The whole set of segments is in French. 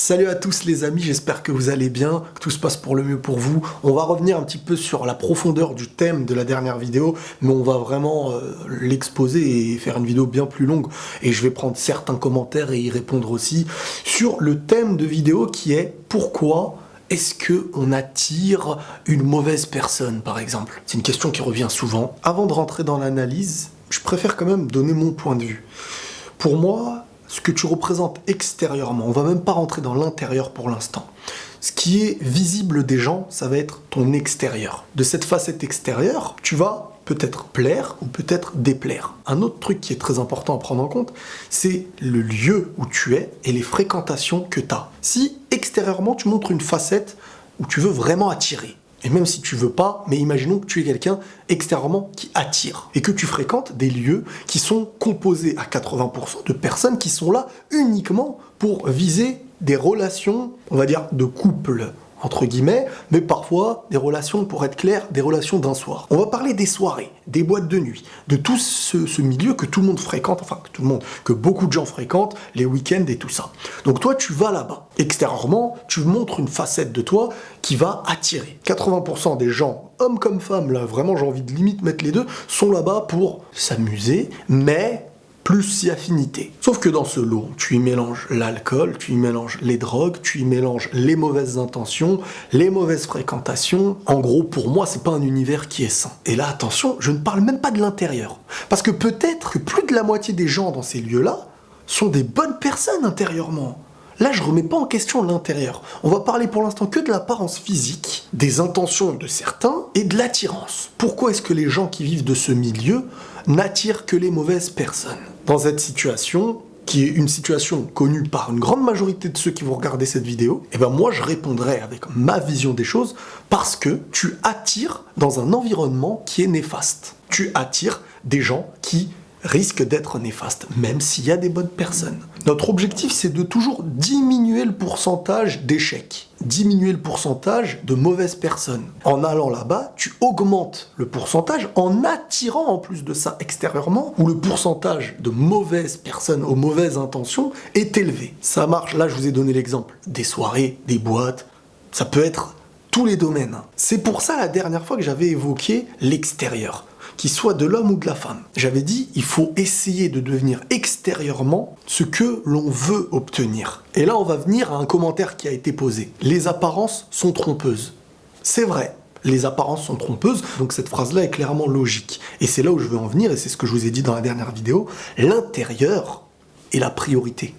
Salut à tous les amis, j'espère que vous allez bien, que tout se passe pour le mieux pour vous. On va revenir un petit peu sur la profondeur du thème de la dernière vidéo, mais on va vraiment l'exposer et faire une vidéo bien plus longue. Et je vais prendre certains commentaires et y répondre aussi sur le thème de vidéo qui est pourquoi est-ce qu'on attire une mauvaise personne par exemple? C'est une question qui revient souvent. Avant de rentrer dans l'analyse, je préfère quand même donner mon point de vue. Pour moi, ce que tu représentes extérieurement, on va même pas rentrer dans l'intérieur pour l'instant. Ce qui est visible des gens, ça va être ton extérieur. De cette facette extérieure, tu vas peut-être plaire ou peut-être déplaire. Un autre truc qui est très important à prendre en compte, c'est le lieu où tu es et les fréquentations que tu as. Si extérieurement, tu montres une facette où tu veux vraiment attirer, et même si tu veux pas, mais imaginons que tu es quelqu'un extérieurement qui attire et que tu fréquentes des lieux qui sont composés à 80% de personnes qui sont là uniquement pour viser des relations, on va dire, de couple, entre guillemets, mais parfois des relations, pour être clair, des relations d'un soir. On va parler des soirées, des boîtes de nuit, de tout ce milieu que tout le monde fréquente, enfin que tout le monde, que beaucoup de gens fréquentent, les week-ends et tout ça. Donc toi, tu vas là-bas. Extérieurement, tu montres une facette de toi qui va attirer. 80% des gens, hommes comme femmes, là, vraiment j'ai envie de limite mettre les deux, sont là-bas pour s'amuser, mais plus si affinité. Sauf que dans ce lot, tu y mélanges l'alcool, tu y mélanges les drogues, tu y mélanges les mauvaises intentions, les mauvaises fréquentations. En gros, pour moi, c'est pas un univers qui est sain. Et là, attention, je ne parle même pas de l'intérieur. Parce que peut-être que plus de la moitié des gens dans ces lieux-là sont des bonnes personnes intérieurement. Là, je remets pas en question l'intérieur. On va parler pour l'instant que de l'apparence physique, des intentions de certains et de l'attirance. Pourquoi est-ce que les gens qui vivent de ce milieu n'attirent que les mauvaises personnes? Dans cette situation, qui est une situation connue par une grande majorité de ceux qui vont regarder cette vidéo, eh ben moi je répondrai avec ma vision des choses parce que tu attires dans un environnement qui est néfaste. Tu attires des gens qui risque d'être néfaste, même s'il y a des bonnes personnes. Notre objectif, c'est de toujours diminuer le pourcentage d'échecs, diminuer le pourcentage de mauvaises personnes. En allant là-bas, tu augmentes le pourcentage en attirant en plus de ça extérieurement, où le pourcentage de mauvaises personnes aux mauvaises intentions est élevé. Ça marche, là je vous ai donné l'exemple, des soirées, des boîtes, ça peut être tous les domaines. C'est pour ça la dernière fois que j'avais évoqué l'extérieur, qu'il soit de l'homme ou de la femme. J'avais dit, il faut essayer de devenir extérieurement ce que l'on veut obtenir. Et là, on va venir à un commentaire qui a été posé. Les apparences sont trompeuses. C'est vrai, les apparences sont trompeuses, donc cette phrase-là est clairement logique. Et c'est là où je veux en venir, et c'est ce que je vous ai dit dans la dernière vidéo, l'intérieur est la priorité.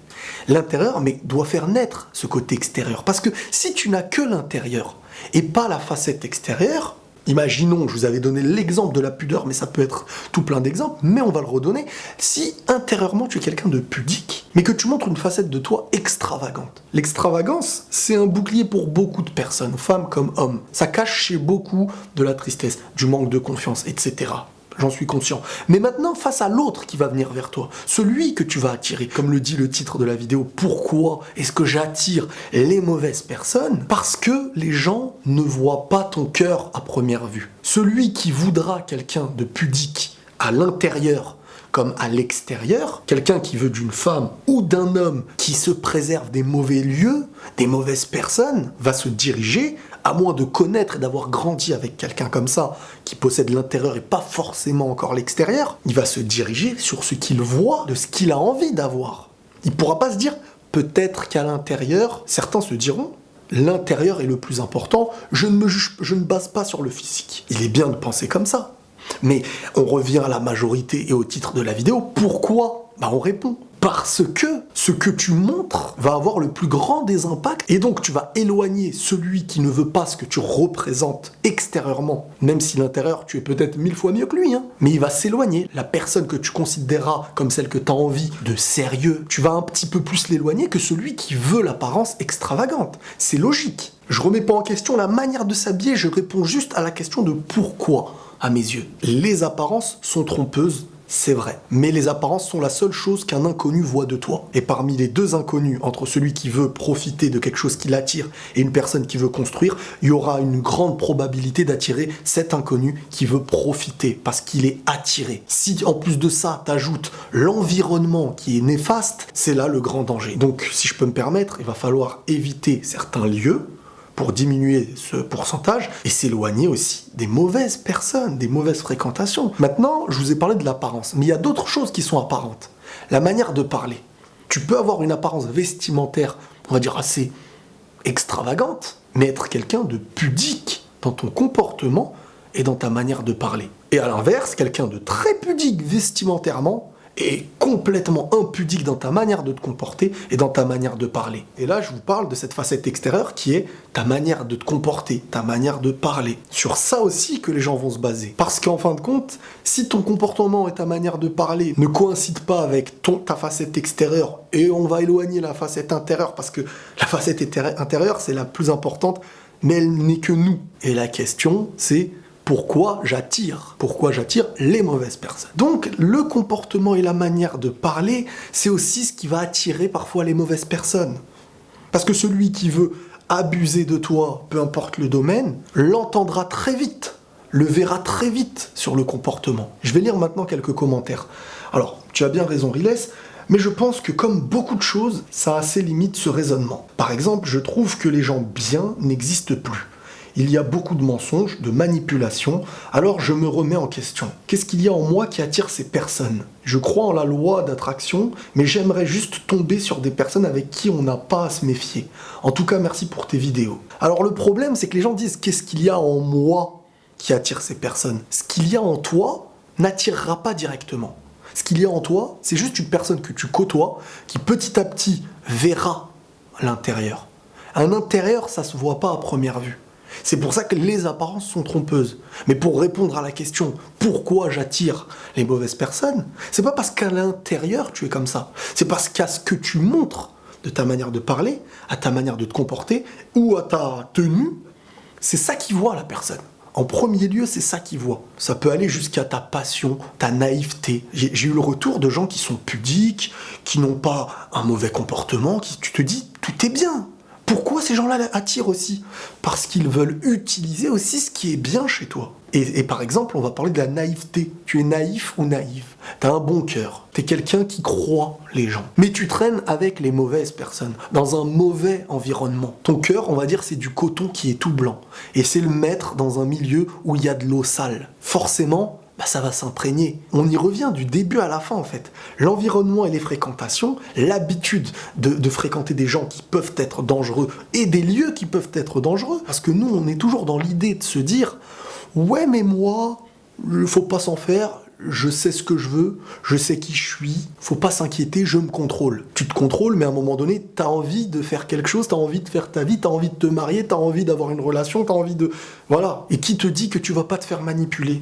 L'intérieur, mais doit faire naître ce côté extérieur. Parce que si tu n'as que l'intérieur et pas la facette extérieure, imaginons, je vous avais donné l'exemple de la pudeur, mais ça peut être tout plein d'exemples, mais on va le redonner. Si intérieurement tu es quelqu'un de pudique, mais que tu montres une facette de toi extravagante. L'extravagance, c'est un bouclier pour beaucoup de personnes, femmes comme hommes. Ça cache chez beaucoup de la tristesse, du manque de confiance, etc. J'en suis conscient. Mais maintenant, face à l'autre qui va venir vers toi, celui que tu vas attirer, comme le dit le titre de la vidéo, pourquoi est-ce que j'attire les mauvaises personnes? Parce que les gens ne voient pas ton cœur à première vue. Celui qui voudra quelqu'un de pudique à l'intérieur comme à l'extérieur, quelqu'un qui veut d'une femme ou d'un homme qui se préserve des mauvais lieux, des mauvaises personnes, va se diriger, à moins de connaître et d'avoir grandi avec quelqu'un comme ça, qui possède l'intérieur et pas forcément encore l'extérieur, il va se diriger sur ce qu'il voit, de ce qu'il a envie d'avoir. Il ne pourra pas se dire, peut-être qu'à l'intérieur, certains se diront, l'intérieur est le plus important, je ne base pas sur le physique. Il est bien de penser comme ça. Mais on revient à la majorité et au titre de la vidéo, pourquoi? On répond. Parce que ce que tu montres va avoir le plus grand des impacts et donc tu vas éloigner celui qui ne veut pas ce que tu représentes extérieurement, même si l'intérieur tu es peut-être 1000 fois mieux que lui, mais il va s'éloigner. La personne que tu considéreras comme celle que tu as envie de sérieux, tu vas un petit peu plus l'éloigner que celui qui veut l'apparence extravagante. C'est logique. Je remets pas en question la manière de s'habiller, je réponds juste à la question de pourquoi, à mes yeux. Les apparences sont trompeuses. c'est vrai. Mais les apparences sont la seule chose qu'un inconnu voit de toi. Et parmi les deux inconnus, entre celui qui veut profiter de quelque chose qui l'attire et une personne qui veut construire, il y aura une grande probabilité d'attirer cet inconnu qui veut profiter, parce qu'il est attiré. Si en plus de ça, t'ajoutes l'environnement qui est néfaste, c'est là le grand danger. Donc, si je peux me permettre, il va falloir éviter certains lieux pour diminuer ce pourcentage et s'éloigner aussi des mauvaises personnes, des mauvaises fréquentations. Maintenant, je vous ai parlé de l'apparence, mais il y a d'autres choses qui sont apparentes. La manière de parler. Tu peux avoir une apparence vestimentaire, on va dire assez extravagante, mais être quelqu'un de pudique dans ton comportement et dans ta manière de parler. Et à l'inverse, quelqu'un de très pudique vestimentairement et complètement impudique dans ta manière de te comporter et dans ta manière de parler. Et là, je vous parle de cette facette extérieure qui est ta manière de te comporter, ta manière de parler. Sur ça aussi que les gens vont se baser. Parce qu'en fin de compte, si ton comportement et ta manière de parler ne coïncident pas avec ta facette extérieure, et on va éloigner la facette intérieure, parce que la facette intérieure, c'est la plus importante, mais elle n'est que nous. Et la question, c'est pourquoi j'attire les mauvaises personnes. Donc, le comportement et la manière de parler, c'est aussi ce qui va attirer parfois les mauvaises personnes. Parce que celui qui veut abuser de toi, peu importe le domaine, l'entendra très vite, le verra très vite sur le comportement. Je vais lire maintenant quelques commentaires. Alors, tu as bien raison, Riles, mais je pense que comme beaucoup de choses, ça a ses limites, ce raisonnement. Par exemple, je trouve que les gens bien n'existent plus. Il y a beaucoup de mensonges, de manipulations, alors je me remets en question. Qu'est-ce qu'il y a en moi qui attire ces personnes? Je crois en la loi d'attraction, mais j'aimerais juste tomber sur des personnes avec qui on n'a pas à se méfier. En tout cas, merci pour tes vidéos. Alors le problème, c'est que les gens disent « qu'est-ce qu'il y a en moi qui attire ces personnes ?» Ce qu'il y a en toi n'attirera pas directement. Ce qu'il y a en toi, c'est juste une personne que tu côtoies, qui petit à petit verra l'intérieur. Un intérieur, ça se voit pas à première vue. C'est pour ça que les apparences sont trompeuses. Mais pour répondre à la question « pourquoi j'attire les mauvaises personnes ?» c'est pas parce qu'à l'intérieur tu es comme ça. C'est parce qu'à ce que tu montres de ta manière de parler, à ta manière de te comporter, ou à ta tenue, c'est ça qui voit la personne. En premier lieu, c'est ça qui voit. Ça peut aller jusqu'à ta passion, ta naïveté. J'ai eu le retour de gens qui sont pudiques, qui n'ont pas un mauvais comportement, tu te dis « tout est bien ». Pourquoi ces gens-là attirent aussi? Parce qu'ils veulent utiliser aussi ce qui est bien chez toi. Et par exemple, on va parler de la naïveté. Tu es naïf ou naïve. Tu as un bon cœur. Tu es quelqu'un qui croit les gens. Mais tu traînes avec les mauvaises personnes, dans un mauvais environnement. Ton cœur, on va dire, c'est du coton qui est tout blanc. Et c'est le mettre dans un milieu où il y a de l'eau sale. Forcément, ça va s'imprégner. On y revient du début à la fin en fait. L'environnement et les fréquentations, l'habitude de fréquenter des gens qui peuvent être dangereux et des lieux qui peuvent être dangereux. Parce que nous, on est toujours dans l'idée de se dire « ouais mais moi, il faut pas s'en faire, je sais ce que je veux, je sais qui je suis, faut pas s'inquiéter, je me contrôle. » Tu te contrôles, mais à un moment donné, t'as envie de faire quelque chose, t'as envie de faire ta vie, t'as envie de te marier, t'as envie d'avoir une relation, t'as envie de... Voilà. Et qui te dit que tu vas pas te faire manipuler?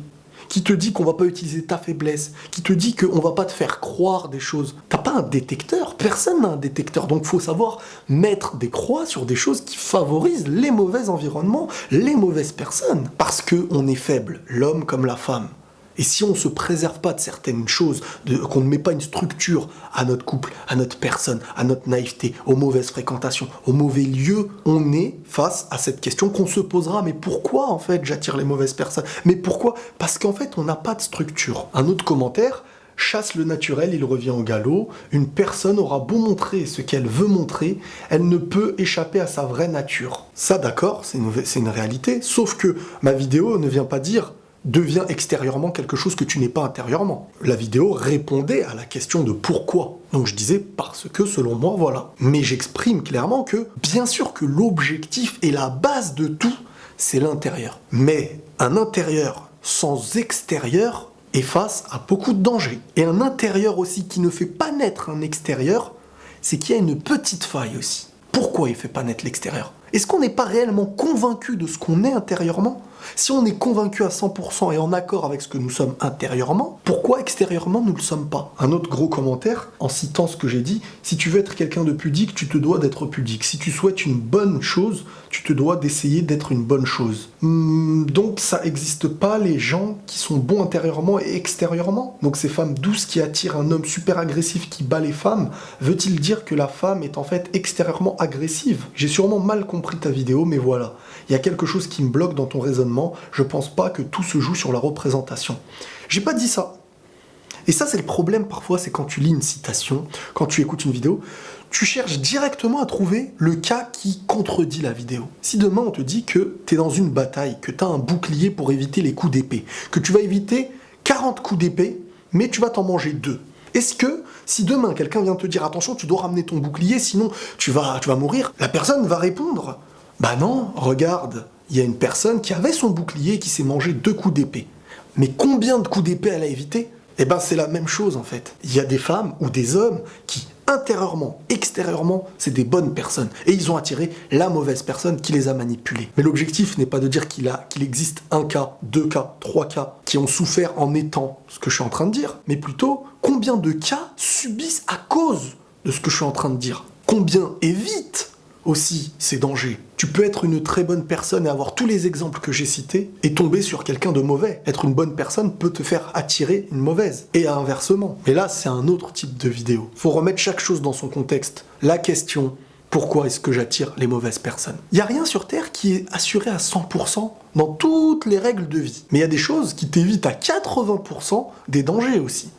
Qui te dit qu'on va pas utiliser ta faiblesse? Qui te dit qu'on va pas te faire croire des choses? T'as pas un détecteur, personne n'a un détecteur, donc faut savoir mettre des croix sur des choses qui favorisent les mauvais environnements, les mauvaises personnes. Parce qu'on est faible, l'homme comme la femme. Et si on ne se préserve pas de certaines choses, qu'on ne met pas une structure à notre couple, à notre personne, à notre naïveté, aux mauvaises fréquentations, aux mauvais lieux, on est face à cette question qu'on se posera. Mais pourquoi en fait j'attire les mauvaises personnes? Mais pourquoi? Parce qu'en fait on n'a pas de structure. Un autre commentaire: chasse le naturel, il revient au galop. Une personne aura beau montrer ce qu'elle veut montrer, elle ne peut échapper à sa vraie nature. Ça d'accord, c'est une réalité, sauf que ma vidéo ne vient pas dire devient extérieurement quelque chose que tu n'es pas intérieurement. La vidéo répondait à la question de pourquoi. Donc je disais parce que selon moi, voilà. Mais j'exprime clairement que, bien sûr que l'objectif et la base de tout, c'est l'intérieur. Mais un intérieur sans extérieur est face à beaucoup de dangers. Et un intérieur aussi qui ne fait pas naître un extérieur, c'est qu'il y a une petite faille aussi. Pourquoi il ne fait pas naître l'extérieur? Est-ce qu'on n'est pas réellement convaincu de ce qu'on est intérieurement? Si on est convaincu à 100% et en accord avec ce que nous sommes intérieurement, pourquoi extérieurement nous ne le sommes pas? Un autre gros commentaire, en citant ce que j'ai dit, si tu veux être quelqu'un de pudique, tu te dois d'être pudique. Si tu souhaites une bonne chose, tu te dois d'essayer d'être une bonne chose. Donc ça n'existe pas les gens qui sont bons intérieurement et extérieurement. Donc ces femmes douces qui attirent un homme super agressif qui bat les femmes, veut-il dire que la femme est en fait extérieurement agressive? J'ai sûrement mal compris ta vidéo, mais voilà. Il y a quelque chose qui me bloque dans ton raisonnement. Je pense pas que tout se joue sur la représentation. J'ai pas dit ça. Et ça, c'est le problème parfois, c'est quand tu lis une citation, quand tu écoutes une vidéo, tu cherches directement à trouver le cas qui contredit la vidéo. Si demain on te dit que tu es dans une bataille, que tu as un bouclier pour éviter les coups d'épée, que tu vas éviter 40 coups d'épée, mais tu vas t'en manger 2. Est-ce que, si demain quelqu'un vient te dire « Attention, tu dois ramener ton bouclier, sinon tu vas mourir », la personne va répondre « Bah non, regarde, il y a une personne qui avait son bouclier et qui s'est mangé 2 coups d'épée. Mais combien de coups d'épée elle a évité ?» Eh ben c'est la même chose en fait. Il y a des femmes ou des hommes qui, intérieurement, extérieurement, c'est des bonnes personnes. Et ils ont attiré la mauvaise personne qui les a manipulés. Mais l'objectif n'est pas de dire qu'il existe un cas, 2 cas, 3 cas qui ont souffert en étant ce que je suis en train de dire, mais plutôt combien de cas subissent à cause de ce que je suis en train de dire. Combien évitent aussi ces dangers. Tu peux être une très bonne personne et avoir tous les exemples que j'ai cités et tomber sur quelqu'un de mauvais. Être une bonne personne peut te faire attirer une mauvaise. Et inversement. Mais là, c'est un autre type de vidéo. Faut remettre chaque chose dans son contexte. La question, pourquoi est-ce que j'attire les mauvaises personnes? Il n'y a rien sur Terre qui est assuré à 100% dans toutes les règles de vie. Mais il y a des choses qui t'évitent à 80% des dangers aussi.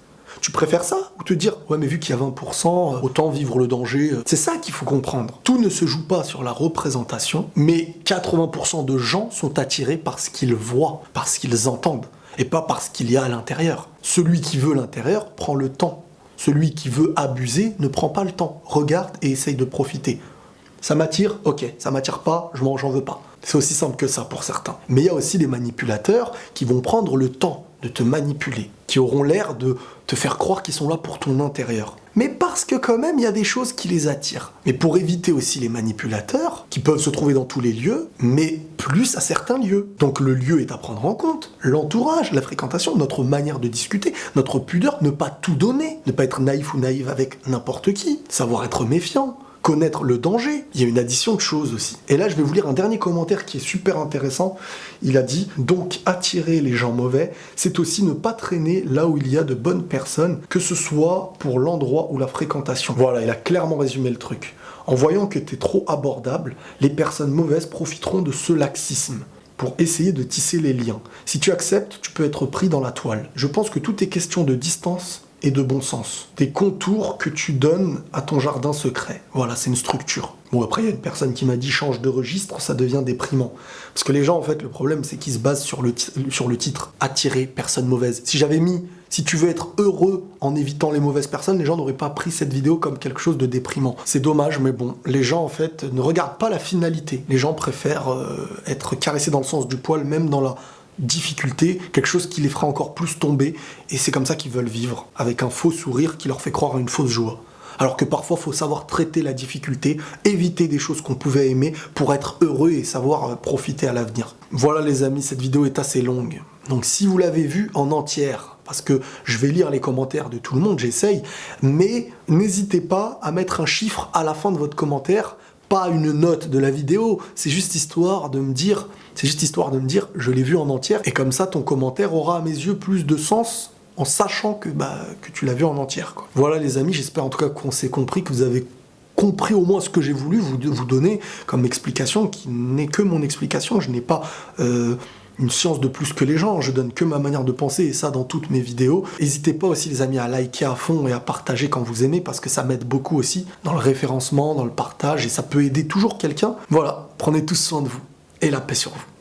Tu préfères ça ou te dire « Ouais, mais vu qu'il y a 20%, autant vivre le danger. » C'est ça qu'il faut comprendre. Tout ne se joue pas sur la représentation, mais 80% de gens sont attirés par ce qu'ils voient, par ce qu'ils entendent, et pas par ce qu'il y a à l'intérieur. Celui qui veut l'intérieur prend le temps. Celui qui veut abuser ne prend pas le temps. Regarde et essaye de profiter. Ça m'attire? Ok. Ça m'attire pas? J'en veux pas. C'est aussi simple que ça pour certains. Mais il y a aussi des manipulateurs qui vont prendre le temps de te manipuler, qui auront l'air de te faire croire qu'ils sont là pour ton intérieur. Mais parce que quand même, il y a des choses qui les attirent. Mais pour éviter aussi les manipulateurs, qui peuvent se trouver dans tous les lieux, mais plus à certains lieux. Donc le lieu est à prendre en compte, l'entourage, la fréquentation, notre manière de discuter, notre pudeur, ne pas tout donner, ne pas être naïf ou naïve avec n'importe qui, savoir être méfiant, connaître le danger. Il y a une addition de choses aussi. Et là, je vais vous lire un dernier commentaire qui est super intéressant. Il a dit « Donc, attirer les gens mauvais, c'est aussi ne pas traîner là où il y a de bonnes personnes, que ce soit pour l'endroit ou la fréquentation. » Voilà, il a clairement résumé le truc. En voyant que tu es trop abordable, les personnes mauvaises profiteront de ce laxisme pour essayer de tisser les liens. Si tu acceptes, tu peux être pris dans la toile. Je pense que tout est question de distance et de bon sens. Des contours que tu donnes à ton jardin secret. Voilà, c'est une structure. Bon, après, il y a une personne qui m'a dit « change de registre », ça devient déprimant. Parce que les gens, en fait, le problème, c'est qu'ils se basent sur le titre « attirer personne mauvaise ». Si j'avais mis « si tu veux être heureux en évitant les mauvaises personnes », les gens n'auraient pas pris cette vidéo comme quelque chose de déprimant. C'est dommage, mais bon, les gens, en fait, ne regardent pas la finalité. Les gens préfèrent être caressés dans le sens du poil, même dans la difficulté, quelque chose qui les fera encore plus tomber, et c'est comme ça qu'ils veulent vivre, avec un faux sourire qui leur fait croire à une fausse joie. Alors que parfois, il faut savoir traiter la difficulté, éviter des choses qu'on pouvait aimer pour être heureux et savoir profiter à l'avenir. Voilà les amis, cette vidéo est assez longue. Donc si vous l'avez vue en entière, parce que je vais lire les commentaires de tout le monde, j'essaye, mais n'hésitez pas à mettre un chiffre à la fin de votre commentaire, pas une note de la vidéo, c'est juste histoire de me dire, je l'ai vu en entière, et comme ça ton commentaire aura à mes yeux plus de sens en sachant que tu l'as vu en entière, quoi. Voilà les amis, j'espère en tout cas qu'on s'est compris, que vous avez compris au moins ce que j'ai voulu vous donner comme explication, qui n'est que mon explication. Je n'ai pas une science de plus que les gens, je donne que ma manière de penser, et ça dans toutes mes vidéos. N'hésitez pas aussi les amis à liker à fond et à partager quand vous aimez, parce que ça m'aide beaucoup aussi dans le référencement, dans le partage, et ça peut aider toujours quelqu'un. Voilà, prenez tous soin de vous, et la paix sur vous.